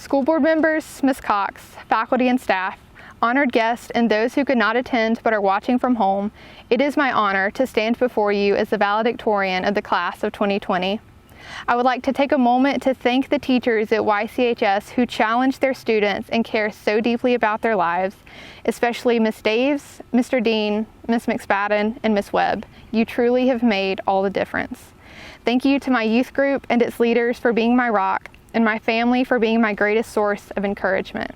School board members, Ms. Cox, faculty and staff, honored guests, and those who could not attend but are watching from home, it is my honor to stand before you as the valedictorian of the class of 2020. I would like to take a moment to thank the teachers at YCHS who challenge their students and care so deeply about their lives, especially Ms. Daves, Mr. Dean, Ms. McSpadden, and Ms. Webb. You truly have made all the difference. Thank you to my youth group and its leaders for being my rock, and my family for being my greatest source of encouragement.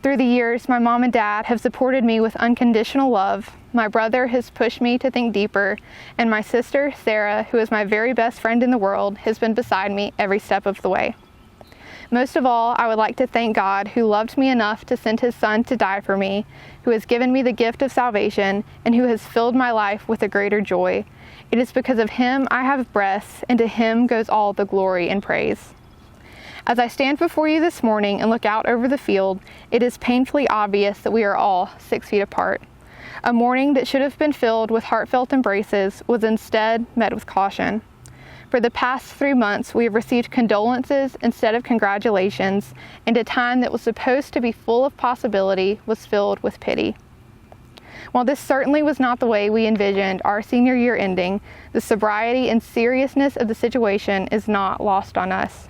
Through the years, my mom and dad have supported me with unconditional love. My brother has pushed me to think deeper, and my sister, Sarah, who is my very best friend in the world, has been beside me every step of the way. Most of all, I would like to thank God, who loved me enough to send his son to die for me, who has given me the gift of salvation, and who has filled my life with a greater joy. It is because of him I have breath, and to him goes all the glory and praise. As I stand before you this morning and look out over the field, it is painfully obvious that we are all 6 feet apart. A morning that should have been filled with heartfelt embraces was instead met with caution. For the past 3 months, we have received condolences instead of congratulations, and a time that was supposed to be full of possibility was filled with pity. While this certainly was not the way we envisioned our senior year ending, the sobriety and seriousness of the situation is not lost on us.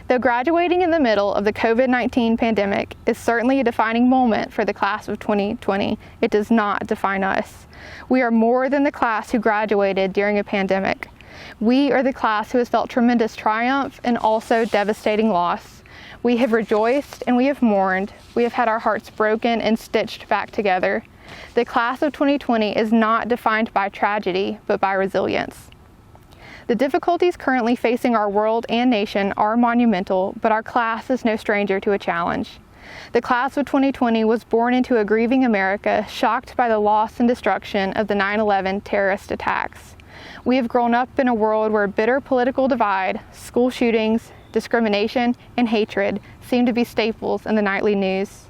Though graduating in the middle of the COVID-19 pandemic is certainly a defining moment for the class of 2020, it does not define us. We are more than the class who graduated during a pandemic. We are the class who has felt tremendous triumph and also devastating loss. We have rejoiced and we have mourned. We have had our hearts broken and stitched back together. The class of 2020 is not defined by tragedy, but by resilience. The difficulties currently facing our world and nation are monumental, but our class is no stranger to a challenge. The class of 2020 was born into a grieving America, shocked by the loss and destruction of the 9/11 terrorist attacks. We have grown up in a world where bitter political divide, school shootings, discrimination, and hatred seem to be staples in the nightly news.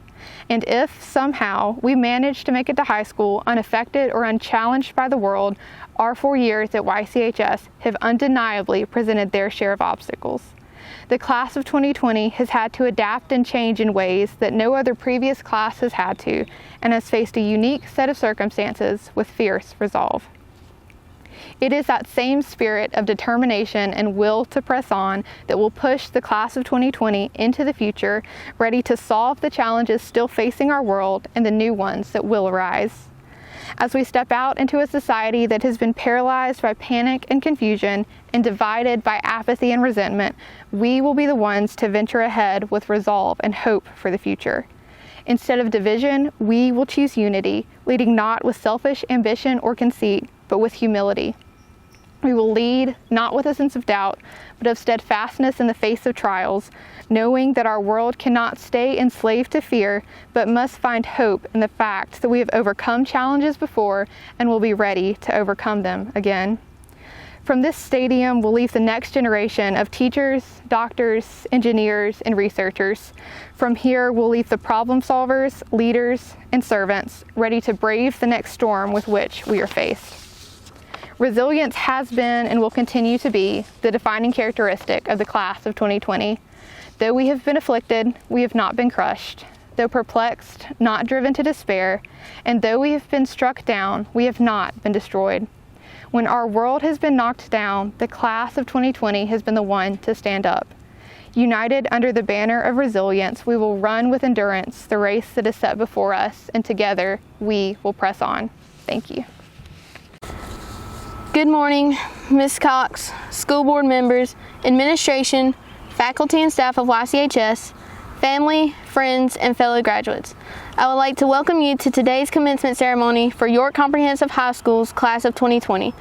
And if, somehow, we manage to make it to high school unaffected or unchallenged by the world, our 4 years at YCHS have undeniably presented their share of obstacles. The class of 2020 has had to adapt and change in ways that no other previous class has had to, and has faced a unique set of circumstances with fierce resolve. It is that same spirit of determination and will to press on that will push the class of 2020 into the future, ready to solve the challenges still facing our world and the new ones that will arise. As we step out into a society that has been paralyzed by panic and confusion and divided by apathy and resentment, we will be the ones to venture ahead with resolve and hope for the future. Instead of division, we will choose unity, leading not with selfish ambition or conceit, but with humility. We will lead not with a sense of doubt, but of steadfastness in the face of trials, knowing that our world cannot stay enslaved to fear, but must find hope in the fact that we have overcome challenges before and will be ready to overcome them again. From this stadium, we'll leave the next generation of teachers, doctors, engineers, and researchers. From here, we'll leave the problem solvers, leaders, and servants ready to brave the next storm with which we are faced. Resilience has been and will continue to be the defining characteristic of the class of 2020. Though we have been afflicted, we have not been crushed. Though perplexed, not driven to despair. And though we have been struck down, we have not been destroyed. When our world has been knocked down, the class of 2020 has been the one to stand up. United under the banner of resilience, we will run with endurance the race that is set before us, and together we will press on. Thank you. Good morning, Ms. Cox, school board members, administration, faculty and staff of YCHS, family, friends, and fellow graduates. I would like to welcome you to today's commencement ceremony for York Comprehensive High School's class of 2020.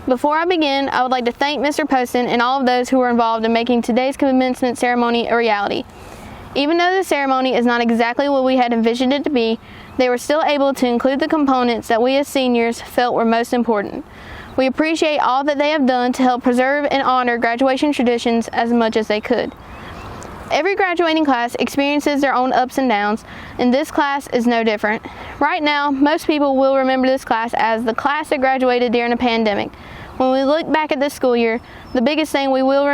Before I begin, I would like to thank Mr. Poston and all of those who were involved in making today's commencement ceremony a reality. Even though the ceremony is not exactly what we had envisioned it to be, they were still able to include the components that we as seniors felt were most important. We appreciate all that they have done to help preserve and honor graduation traditions as much as they could. Every graduating class experiences their own ups and downs, and this class is no different. Right now, most people will remember this class as the class that graduated during a pandemic. When we look back at this school year, the biggest thing we will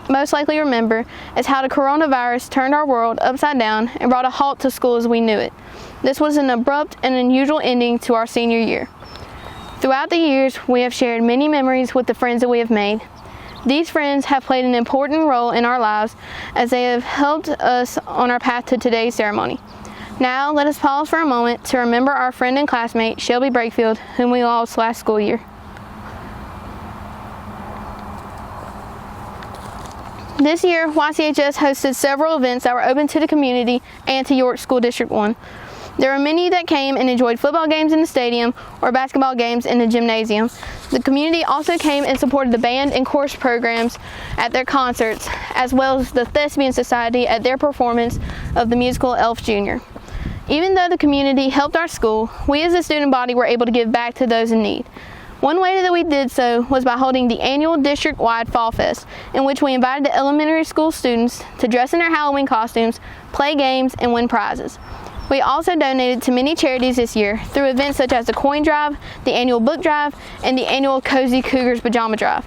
most likely remember is how the coronavirus turned our world upside down and brought a halt to school as we knew it. This was an abrupt and unusual ending to our senior year. Throughout the years, we have shared many memories with the friends that we have made. These friends have played an important role in our lives as they have helped us on our path to today's ceremony. Now, let us pause for a moment to remember our friend and classmate, Shelby Brakefield, whom we lost last school year. This year, YCHS hosted several events that were open to the community and to York School District 1. There were many that came and enjoyed football games in the stadium or basketball games in the gymnasium. The community also came and supported the band and chorus programs at their concerts, as well as the Thespian Society at their performance of the musical Elf Jr. Even though the community helped our school, we as a student body were able to give back to those in need. One way that we did so was by holding the annual district-wide Fall Fest, in which we invited the elementary school students to dress in their Halloween costumes, play games, and win prizes. We also donated to many charities this year through events such as the coin drive, the annual book drive, and the annual Cozy Cougars pajama drive.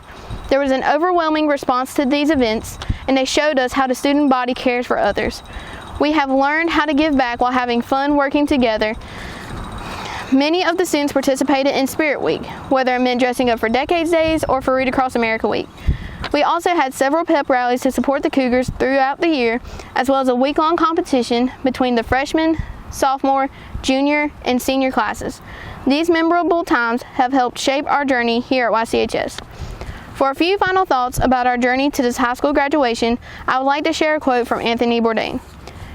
There was an overwhelming response to these events, and they showed us how the student body cares for others. We have learned how to give back while having fun working together. Many of the students participated in Spirit Week, whether it meant dressing up for Decades Days or for Read Across America Week. We also had several pep rallies to support the Cougars throughout the year, as well as a week-long competition between the freshman, sophomore, junior, and senior classes. These memorable times have helped shape our journey here at YCHS. For a few final thoughts about our journey to this high school graduation, I would like to share a quote from Anthony Bourdain.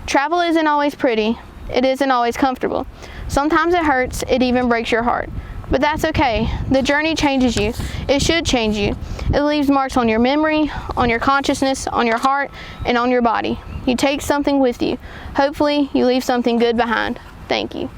"Travel isn't always pretty. It isn't always comfortable. Sometimes it hurts, it even breaks your heart. But that's okay. The journey changes you. It should change you. It leaves marks on your memory, on your consciousness, on your heart, and on your body. You take something with you. Hopefully, you leave something good behind. Thank you."